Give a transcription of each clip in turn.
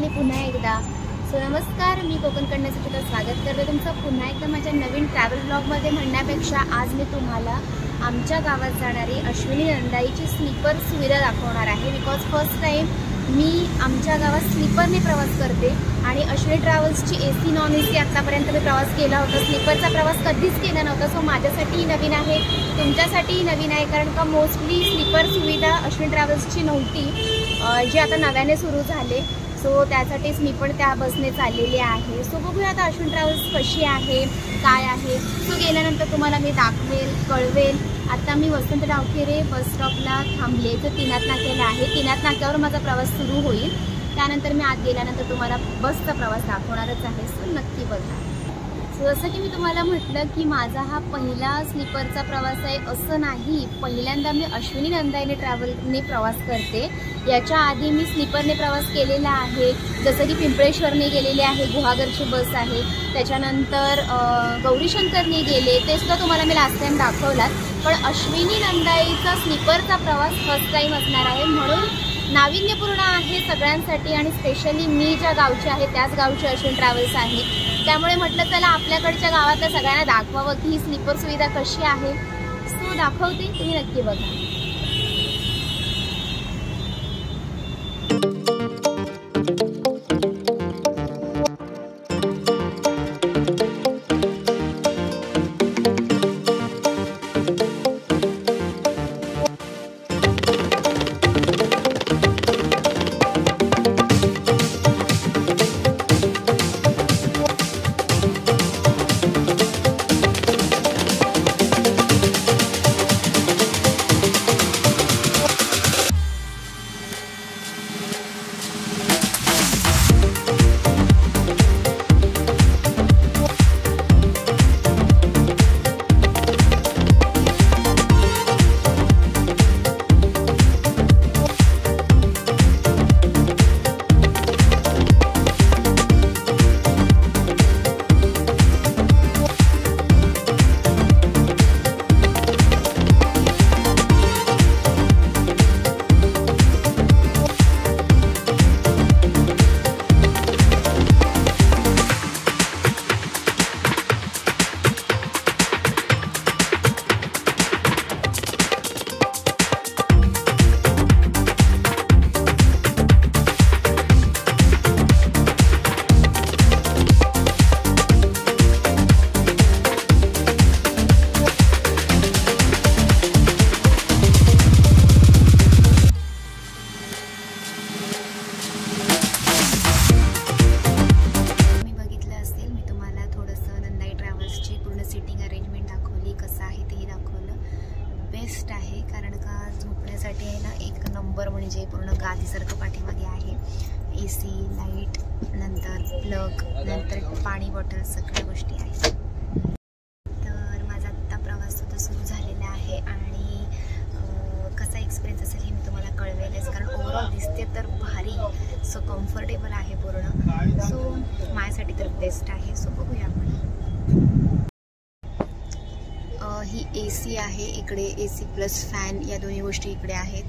मी पुन्हा एकदा. नमस्कार, मी कोकण कन्याचं स्वागत करते तुमचं पुन्हा एकदा माझ्या नवीन ट्रॅव्हल ब्लॉगमध्ये. म्हणण्यापेक्षा आज मी तुम्हाला आमच्या गावात जाणारी अश्विनी नंदाईची स्लीपर सुविधा दाखवणार आहे. बिकॉज फर्स्ट टाइम मी आमच्या गावात स्लीपरने प्रवास करते आणि अश्विनी ट्रॅव्हल्सची AC नॉन AC आत्तापर्यंत मी प्रवास केला होता. स्लीपरचा प्रवास कधीच केला नव्हता. सो माझ्यासाठीही नवीन आहे, तुमच्यासाठीही नवीन आहे. कारण का मोस्टली स्लीपर सुविधा अश्विनी ट्रॅव्हल्सची नव्हती, जी आता नव्याने सुरू झाले. सो त्यासाठीच मी पण त्या बसने चाललेली आहे. सो बघूया आता अश्विनी ट्रॅव्हल्स कशी आहे, काय आहे. सो गेल्यानंतर तुम्हाला मी दाखवेल, कळवेल. आता मी वसंत डावखेरे बस स्टॉपला थांबले, जो तिनात नाक्याला आहे. तिनात नाक्यावर माझा प्रवास सुरू होईल. त्यानंतर मी आत गेल्यानंतर तुम्हाला बसचा प्रवास दाखवणारच आहे. सो नक्की बघा. सो जसं की मी तुम्हाला म्हटलं की माझा हा पहिला स्लीपरचा प्रवास आहे असं नाही. पहिल्यांदा मी अश्विनी नंदाईने ट्रॅव्हलने प्रवास करते. याच्या आधी मी स्लीपरने प्रवास केलेला आहे, जसं की पिंपळेश्वरने गेलेले आहे, गुहागरची बस आहे. त्याच्यानंतर गौरीशंकरने गेले, ते सुद्धा तुम्हाला मी लास्ट टाईम दाखवलात. पण अश्विनी नंदाईचा स्लीपरचा प्रवास फर्स्ट टाईम असणार आहे, म्हणून नाविन्यपूर्ण आहे सगळ्यांसाठी. आणि स्पेशली मी ज्या गावचे आहे त्याच गावचे अश्विनी ट्रॅव्हल्स आहे. त्यामुळे म्हटलं चला आपल्याकडच्या गावातल्या सगळ्यांना दाखवावं की ही स्लीपर सुविधा कशी आहे. सो दाखवते, तुम्ही नक्की बघा. सिटिंग अरेंजमेंट दाखवली, कसं आहे तेही दाखवलं. बेस्ट आहे, कारण का झोपण्यासाठी आहे ना एक नंबर. म्हणजे पूर्ण गादीसारखं पाठीमागे आहे. AC, लाईट, नंतर प्लग, नंतर पाणी बॉटल, सगळ्या गोष्टी आहेत. तर माझा आत्ता प्रवास सुद्धा सुरू झालेला आहे आणि कसा एक्सपिरियन्स असेल हे मी तुम्हाला कळवेलच. कारण ओव्हरऑल दिसते तर भारी, सो कम्फर्टेबल आहे पूर्ण. सो माझ्यासाठी तर बेस्ट आहे. सो बघूया आपण. ही AC आहे, इकडे AC प्लस फॅन या दोन्ही गोष्टी इकडे आहेत.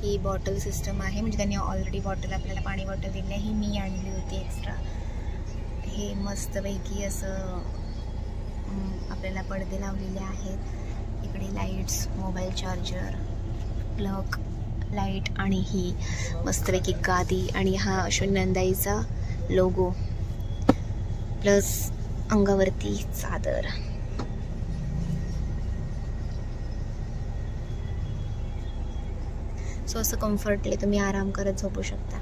ही बॉटल सिस्टम आहे, म्हणजे त्यांनी ऑलरेडी बॉटल आपल्याला पाणी बॉटल दिली आहे. ही मी आणली होती एक्स्ट्रा. हे मस्तपैकी असं आपल्याला पडदे लावलेले आहेत. इकडे lights, mobile charger, plug, light आणि ही मस्तपैकी गादी आणि हा अश्विनी नंदाईचा लोगो प्लस अंगावरती चादर. सो असं कम्फर्टली तुम्ही आराम करत झोपू शकता.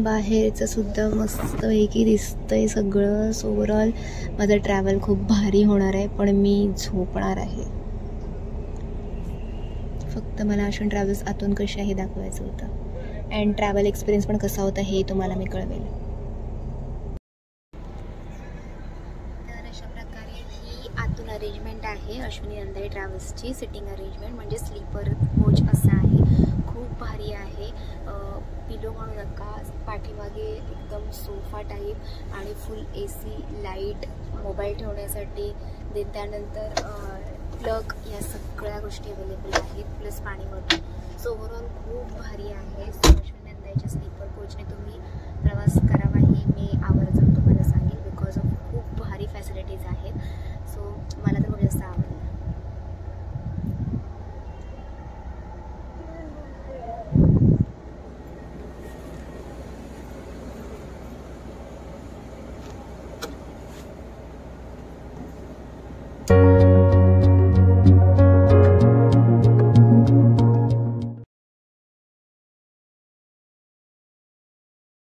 बाहेरचं सुद्धा मस्तपैकी दिसतंय सगळं. सो ओव्हरऑल माझं ट्रॅव्हल खूप भारी होणार आहे, पण मी झोपणार आहे. फक्त मला अश्विनी ट्रॅव्हल्स आतून कशी आहे दाखवायचं होतं. अँड ट्रॅव्हल एक्सपिरियन्स पण कसा होता हे तुम्हाला मी कळवेल. आतून अरेंजमेंट आहे अश्विनी नंदाई ट्रॅव्हल्सची. सिटिंग अरेंजमेंट म्हणजे स्लीपर कोच असं आहे. खूप भारी आहे. पिलो म्हणू नका, पाठीमागे एकदम सोफा टाईप आणि फुल AC, लाईट, मोबाईल ठेवण्यासाठी. त्यानंतर प्लग या सगळ्या गोष्टी अवेलेबल आहेत, प्लस पाणी बॉटल. सो ओव्हरऑल खूप भारी आहे. सो अश्विनी नंदाईच्या स्लीपर कोचने तुम्ही प्रवास करावा हे मी आवर्जून तुम्हाला सांगेन, बिकॉज ऑफ खूप भारी फॅसिलिटीज आहेत.